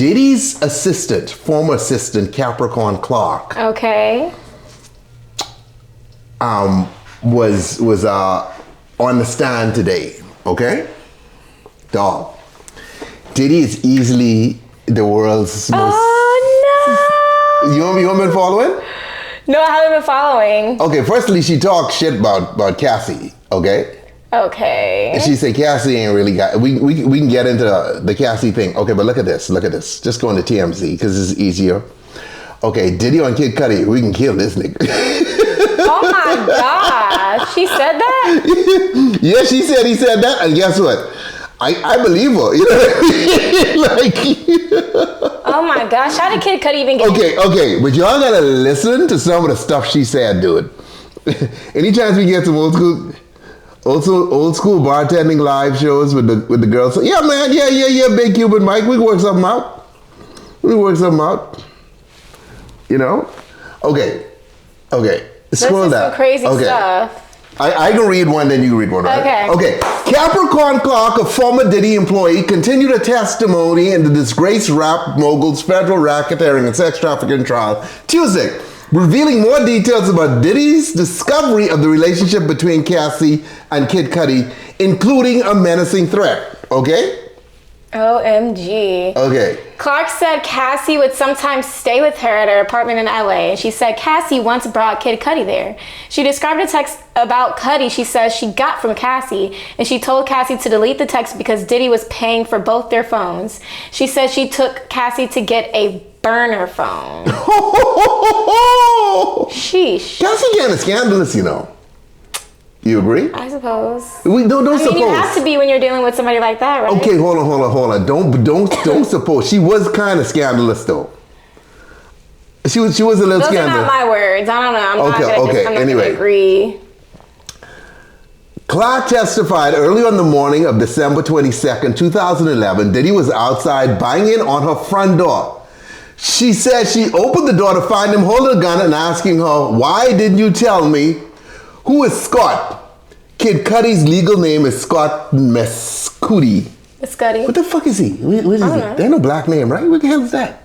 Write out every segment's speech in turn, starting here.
Diddy's assistant, former assistant, Capricorn Clark, Okay. was on the stand today. Okay, dog. Diddy is easily the world's most. Oh no! You haven't been following? No, I haven't been following. Okay, firstly, she talked shit about Cassie. Okay. Okay. And she said Cassie ain't really got. We can get into the Cassie thing. Okay, but look at this. Look at this. Just go into TMZ because it's easier. Okay, Diddy on Kid Cudi. We can kill this nigga. Oh my gosh, she said that? Yeah, she said he said that, and guess what? I believe her. You know what I mean? Oh my gosh, how did Kid Cudi even get? Okay, but y'all gotta listen to some of the stuff she said, dude. Anytime we get some old school bartending live shows with the girls, so, yeah, man, yeah, Big Cuban Mike, we can work something out. You know? Okay. Scroll This is down. some crazy stuff. I can read one, then you read one, right? Okay. Capricorn Clark, a former Diddy employee, continued a testimony in the disgraced rap mogul's federal racketeering and sex trafficking trial Tuesday, revealing more details about Diddy's discovery of the relationship between Cassie and Kid Cudi, including a menacing threat. Okay? OMG. Okay. Clark said Cassie would sometimes stay with her at her apartment in LA, and she said Cassie once brought Kid Cudi there. She described a text about Cudi she says she got from Cassie, and she told Cassie to delete the text because Diddy was paying for both their phones. She said she took Cassie to get a burner phone. Sheesh. Cassie kind of scandalous, you know. You agree? I suppose. We don't suppose. You have to be when you're dealing with somebody like that, right? Okay, hold on. Don't suppose. She was kind of scandalous though. She was a little scandalous. Those are not my words. I don't know. I'm not gonna agree. Clark testified early on the morning of December 22nd, 2011, Diddy was outside banging on her front door. She said she opened the door to find him holding a gun and asking her, "Why didn't you tell me?" Who is Scott? Kid Cudi's legal name is Scott Mescudi. Mescudi. What the fuck is he? What is he? There's no black name, right? What the hell is that?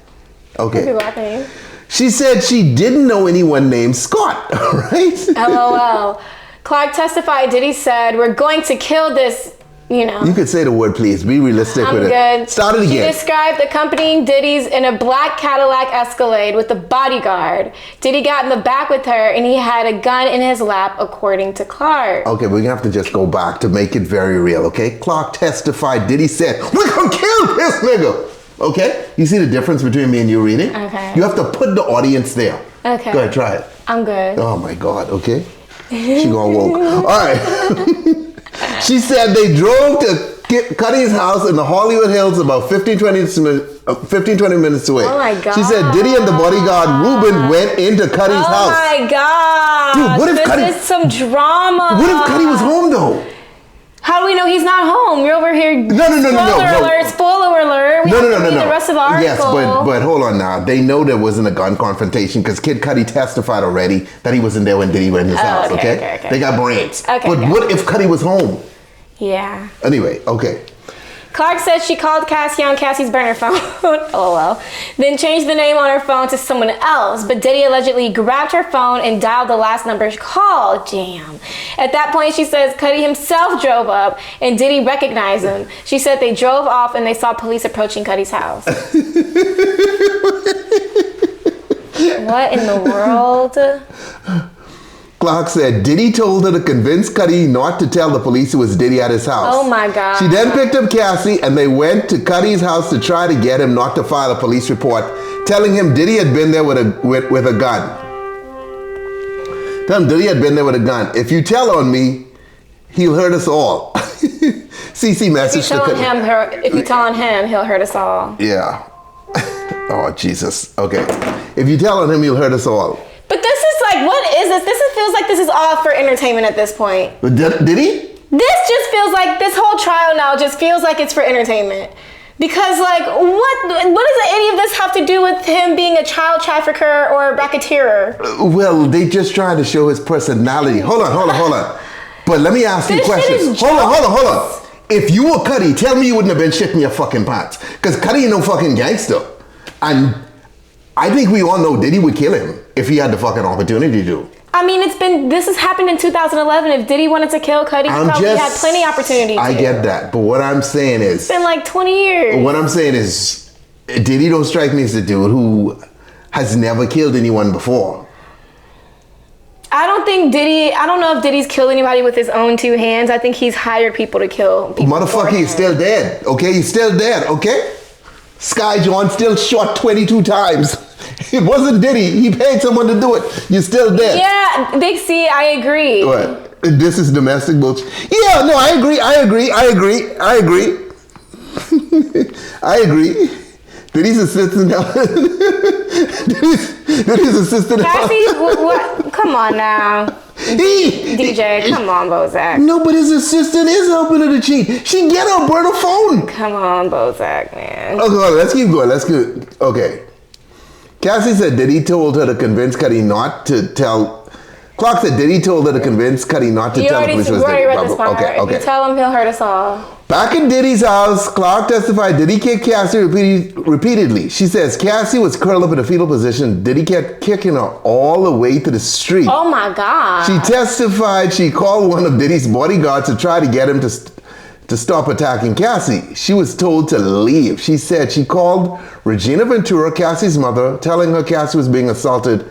Okay. Could be black name. She said she didn't know anyone named Scott, right? LOL. Clark testified, Diddy said, "We're going to kill this," you know. You could say the word, please. Be realistic with it. I'm good. Start it again. She described accompanying Diddy's in a black Cadillac Escalade with a bodyguard. Diddy got in the back with her and he had a gun in his lap, according to Clark. Okay, we're gonna have to just go back to make it very real, okay? Clark testified, Diddy said, "We're gonna kill this nigga." Okay? You see the difference between me and you reading? Okay. You have to put the audience there. Okay. Go ahead, try it. I'm good. Oh my God, okay? She gonna woke. All right. She said they drove to Cudi's house in the Hollywood Hills about 15-20 minutes away. Oh my God. She said Diddy and the bodyguard Ruben went into Cudi's house. Oh my God. Dude, what if This is some drama. What if Cudi was home though? How do we know he's not home? You're over here. No. Spoiler alert. We have to read the rest of the article. Yes, but hold on now. They know there wasn't a gun confrontation because Kid Cudi testified already that he wasn't there when Diddy went in his house, okay? They got brains. Okay, but what if Cudi was home? Yeah. Anyway, okay. Clark said she called Cassie on Cassie's burner phone, LOL, then changed the name on her phone to someone else, but Diddy allegedly grabbed her phone and dialed the last number she called. Damn. At that point, she says Cudi himself drove up and Diddy recognized him. She said they drove off and they saw police approaching Cudi's house. What in the world? Clark said Diddy told her to convince Cudi not to tell the police it was Diddy at his house. Oh my God. She then picked up Cassie and they went to Cudi's house to try to get him not to file a police report, telling him Diddy had been there with a gun. Tell him Diddy had been there with a gun. If you tell on me, he'll hurt us all. CC message if you tell on him, he'll hurt us all. Yeah. Oh, Jesus. Okay. If you tell on him, he'll hurt us all. But this is like, what is this? Feels like this is all for entertainment at this point. But did he? This just feels like, this whole trial now just feels like it's for entertainment. Because like, what does any of this have to do with him being a child trafficker or a racketeer? Well, they just trying to show his personality. Hold on. But let me ask you a question. Hold on. if you were Cuddy, tell me you wouldn't have been shitting your fucking pants. Because Cuddy ain't no fucking gangster. And I think we all know Diddy would kill him if he had the fucking opportunity to. I mean, this has happened in 2011. If Diddy wanted to kill Cuddy, he probably had plenty opportunity to. I get that. But what I'm saying is... It's been like 20 years. What I'm saying is, Diddy don't strike me as a dude who has never killed anyone before. I don't know if Diddy's killed anybody with his own two hands. I think he's hired people to kill people. Motherfucker, he's still dead. Okay? He's still dead. Okay? Skyyjohn still shot 22 times. It wasn't Diddy. He paid someone to do it. You're still dead. Yeah, Big C, I agree. What? This is domestic bullshit. Yeah, no, I agree. I agree. Diddy's assistant. Diddy's assistant. Cassie, what? Come on now. DJ, come on, Bozak. No, but his assistant is helping her to cheat. She get her burn her phone. Come on, Bozak, man. Okay, let's keep going. Let's go. Okay. Cassie said Diddy told her to convince Cuddy not to tell. Clark said Diddy told her to convince Cuddy not to tell the police was Diddy. Read this part. Okay. If you tell him, he'll hurt us all. Back in Diddy's house, Clark testified Diddy kicked Cassie repeatedly. She says Cassie was curled up in a fetal position. Diddy kept kicking her all the way to the street. Oh my God. She testified she called one of Diddy's bodyguards to try to get him to stop attacking Cassie. She was told to leave. She said she called Regina Ventura, Cassie's mother, telling her Cassie was being assaulted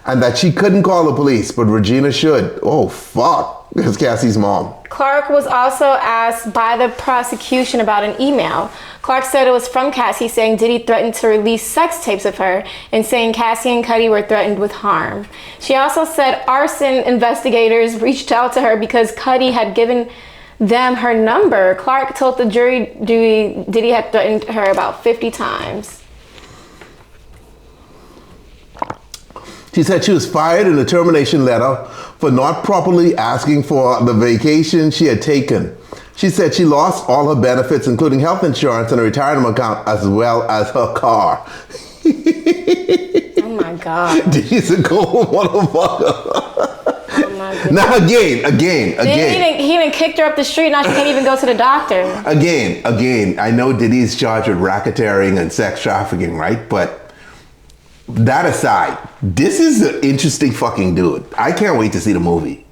and that she couldn't call the police, but Regina should. Oh, fuck. It's Cassie's mom. Clark was also asked by the prosecution about an email. Clark said it was from Cassie saying Diddy threatened to release sex tapes of her and saying Cassie and Cuddy were threatened with harm. She also said arson investigators reached out to her because Cuddy had given them her number. Clark told the jury Diddy had threatened her about 50 times. She said she was fired in a termination letter for not properly asking for the vacation she had taken. She said she lost all her benefits, including health insurance and a retirement account, as well as her car. Oh my God. Diddy's a cold motherfucker. Oh my goodness. Now again. He even kicked her up the street. Now she can't even go to the doctor. Again. I know Diddy's charged with racketeering and sex trafficking, right? But that aside, this is an interesting fucking dude. I can't wait to see the movie.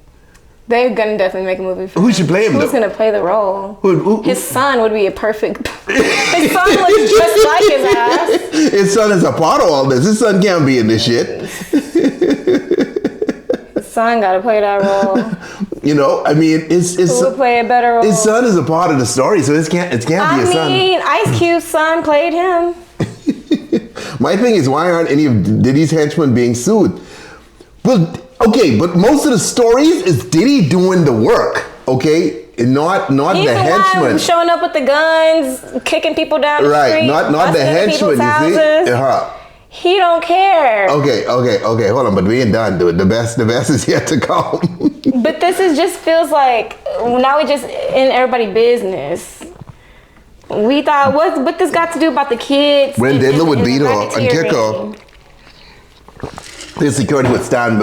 They're gonna definitely make a movie for him. Who should play him? Who's gonna play the role? Who? His son would be a perfect. His son looks just like his ass. His son is a part of all this. His son can't be in this shit. His son gotta play that role. You know, I mean, who would play a better role? His son is a part of the story, so it can't be his son. I mean, Ice Cube's son played him. My thing is, why aren't any of Diddy's henchmen being sued? Well, okay, but most of the stories is Diddy doing the work, okay? Not He's the henchmen. One showing up with the guns, kicking people down the street. Right, not the henchmen, you see? He don't care. Okay, hold on, but we ain't done, dude. The best is yet to come. But this just feels like, now we just in everybody's business. We thought, what this got to do about the kids? When Diddler would beat her and kick her, his security would stand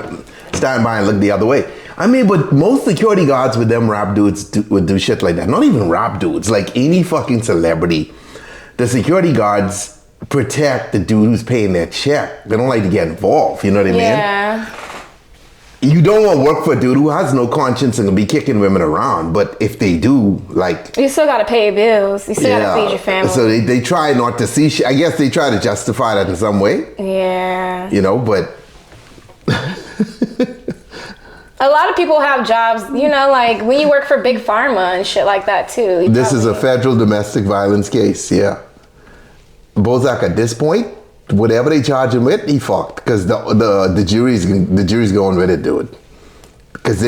by and look the other way. I mean, but most security guards with them rap dudes would do shit like that. Not even rap dudes, like any fucking celebrity. The security guards protect the dude who's paying their check. They don't like to get involved, you know what I mean? Yeah. You don't want to work for a dude who has no conscience and will be kicking women around. But if they do, like... You still got to pay your bills. You still got to feed your family. So they try not to see shit. I guess they try to justify that in some way. Yeah. You know, but... A lot of people have jobs, you know, like when you work for Big Pharma and shit like that too. This is a federal domestic violence case, yeah. Bozak, at this point, whatever they charge him with, he fucked, because the jury's going with it, dude. Because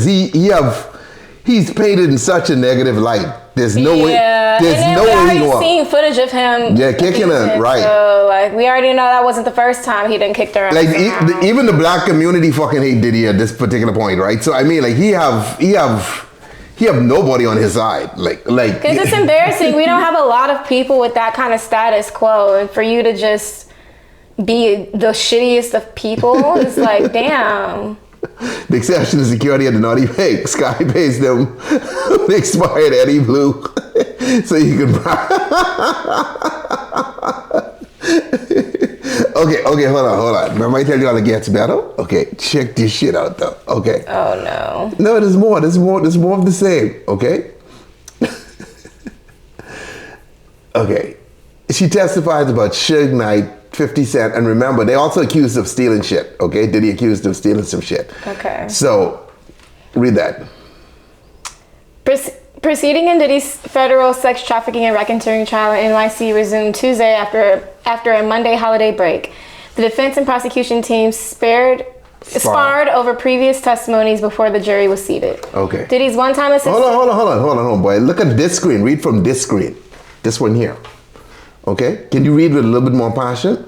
he's painted in such a negative light. There's no way. There's no way he won. We already seen footage of him. Yeah, kicking her, right? So like, we already know that wasn't the first time he didn't kick her ass. Like even the black community fucking hate Diddy at this particular point, right? So I mean, like he have nobody on his side, like. Because it's embarrassing. We don't have a lot of people with that kind of status quo, and for you to just be the shittiest of people, it's like, damn. The exception is security at the naughty pay. Sky pays them the expired Eddie Blue so you can buy. Okay, hold on. Remember I tell you all it gets better? Okay, check this shit out though. Okay. Oh no. No, there's more of the same, okay? Okay. She testifies about Suge Knight, 50 Cent, and remember, they also accused of stealing shit, okay? Diddy accused of stealing some shit. Okay. So, read that. Proceeding in Diddy's federal sex trafficking and racketeering trial in NYC resumed Tuesday after a Monday holiday break. The defense and prosecution teams sparred over previous testimonies before the jury was seated. Okay. Diddy's one-time assistant... Hold on, boy. Look at this screen. Read from this screen. This one here. Okay? Can you read with a little bit more passion?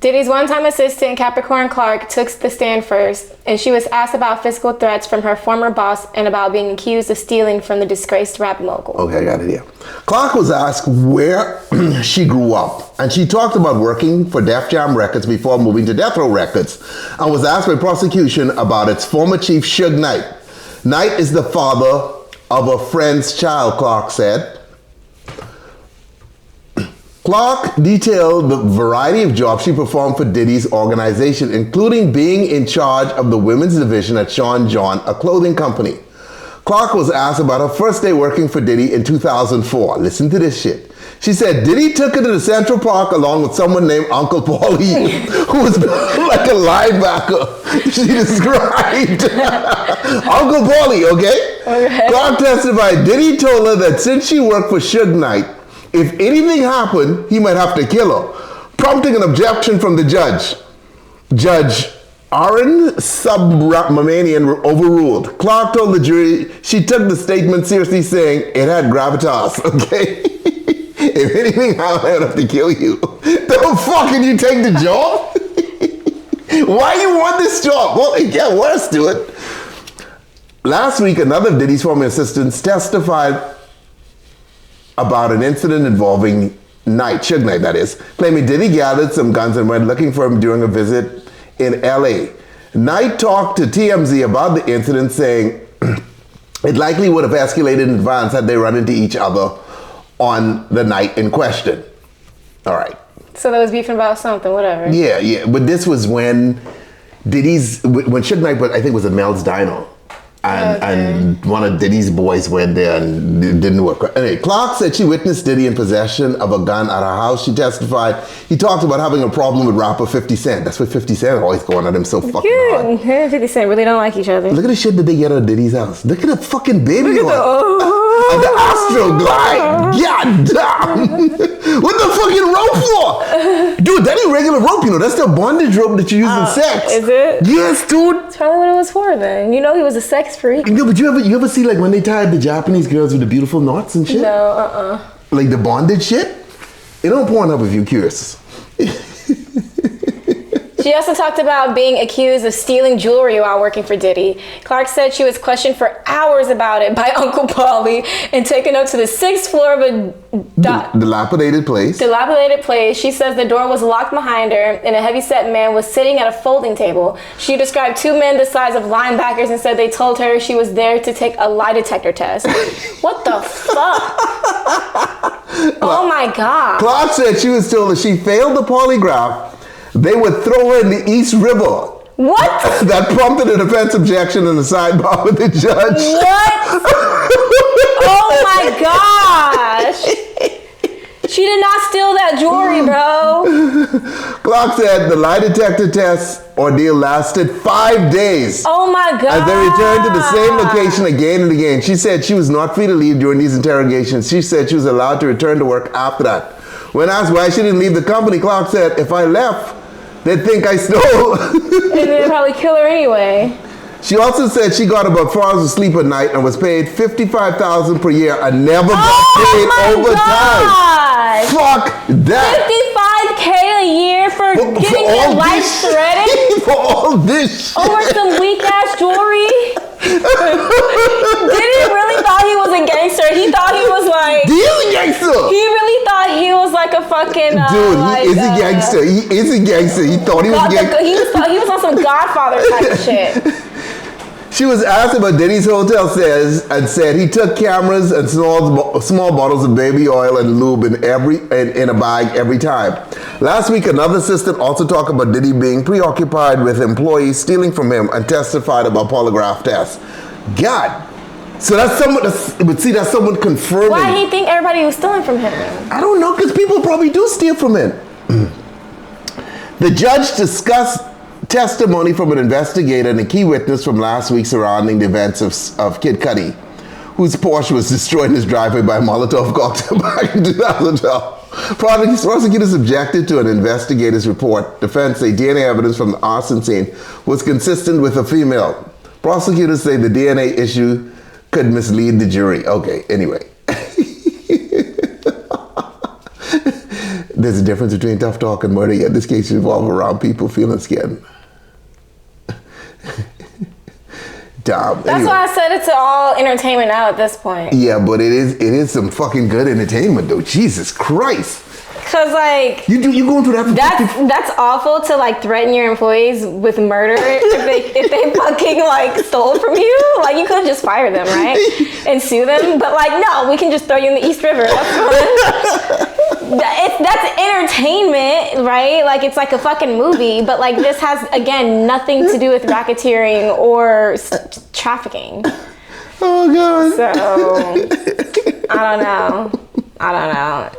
Diddy's one-time assistant, Capricorn Clark, took the stand first, and she was asked about physical threats from her former boss and about being accused of stealing from the disgraced rap mogul. Okay, I got it here. Clark was asked where she grew up, and she talked about working for Def Jam Records before moving to Death Row Records, and was asked by prosecution about its former chief, Suge Knight. Knight is the father of a friend's child, Clark said. Clark detailed the variety of jobs she performed for Diddy's organization, including being in charge of the women's division at skyyjohn, a clothing company. Clark was asked about her first day working for Diddy in 2004. Listen to this shit. She said Diddy took her to the Central Park along with someone named Uncle Paulie, who was like a linebacker. She described Uncle Paulie, okay? Clark testified Diddy told her that since she worked for Suge Knight, if anything happened, he might have to kill her, prompting an objection from the judge. Judge Aaron Subramanian overruled. Clark told the jury she took the statement seriously, saying it had gravitas, okay? If anything happened, I'd have to kill you. The fuck can you take the job? Why you want this job? Well, it get worse to it. Last week, another of Diddy's former assistants testified about an incident involving Knight, Suge Knight that is, claiming Diddy gathered some guns and went looking for him during a visit in LA. Knight talked to TMZ about the incident, saying it likely would have escalated in advance had they run into each other on the night in question. All right. So they was beefing about something, whatever. Yeah. But this was when when Suge Knight, I think it was at Mel's Diner. And one of Diddy's boys went there and it didn't work. Anyway, Clark said she witnessed Diddy in possession of a gun at her house. She testified he talked about having a problem with rapper 50 Cent. That's why 50 Cent always going at him so fucking hard. Him and 50 Cent really don't like each other. Look at the shit that they get out of Diddy's house. Look at the fucking baby Look at the Astro Glide. God damn. What the fucking rope for? Dude, that ain't regular rope, you know. That's the bondage rope that you use in sex. Is it? Yes, dude. That's probably what it was for then. You know he was a sex freak. No, but you ever see like when they tied the Japanese girls with the beautiful knots and shit? No, Like the bondage shit? It don't porn up if you're curious. She also talked about being accused of stealing jewelry while working for Diddy. Clark said she was questioned for hours about it by Uncle Paulie and taken up to the 6th floor of a dilapidated place. She says the door was locked behind her and a heavyset man was sitting at a folding table. She described 2 men the size of linebackers and said they told her she was there to take a lie detector test. What the fuck? Oh my God. Clark said she was told that she failed the polygraph. They would throw her in the East River. What? That prompted a defense objection in the sidebar with the judge. What? Oh my gosh. She did not steal that jewelry, bro. Clark said the lie detector test ordeal lasted 5 days. Oh my God. As they returned to the same location again and again. She said she was not free to leave during these interrogations. She said she was allowed to return to work after that. When asked why she didn't leave the company, Clark said, if I left, they'd think I stole. And they'd probably kill her anyway. She also said she got about 4 hours of sleep at night and was paid $55,000 per year and never got paid overtime. God. Fuck that. $55K a year for getting your life threatened? For all this shit. Over some weak ass jewelry? Diddy really thought he was a gangster. He thought he was like... He's a gangster. He really thought thought he was like a fucking dude. like, He is a gangster. He is a gangster. He thought he was gangster. He was on some Godfather type of shit. She was asked about Diddy's hotel stays and said he took cameras and small bottles of baby oil and lube in a bag every time. Last week, another assistant also talked about Diddy being preoccupied with employees stealing from him and testified about polygraph tests. God. So that's someone confirming. Why do you think everybody was stealing from him? I don't know, because people probably do steal from him. The judge discussed testimony from an investigator and a key witness from last week surrounding the events of Kid Cudi, whose Porsche was destroyed in his driveway by a Molotov cocktail back in 2012. Prosecutors objected to an investigator's report. Defense say DNA evidence from the arson scene was consistent with a female. Prosecutors say the DNA issue could mislead the jury. Okay, anyway. There's a difference between tough talk and murder, yet this case revolves around people feeling scared. Dumb. That's why I said it's all entertainment now at this point. Yeah, but it is some fucking good entertainment though. Jesus Christ. Cause like you going through that. That's awful to like threaten your employees with murder if they fucking like stole from you. Like you could just fire them, right, and sue them. But like no, we can just throw you in the East River. That's fun. That's entertainment, right? Like it's like a fucking movie. But like this has again nothing to do with racketeering or trafficking. Oh God. So I don't know.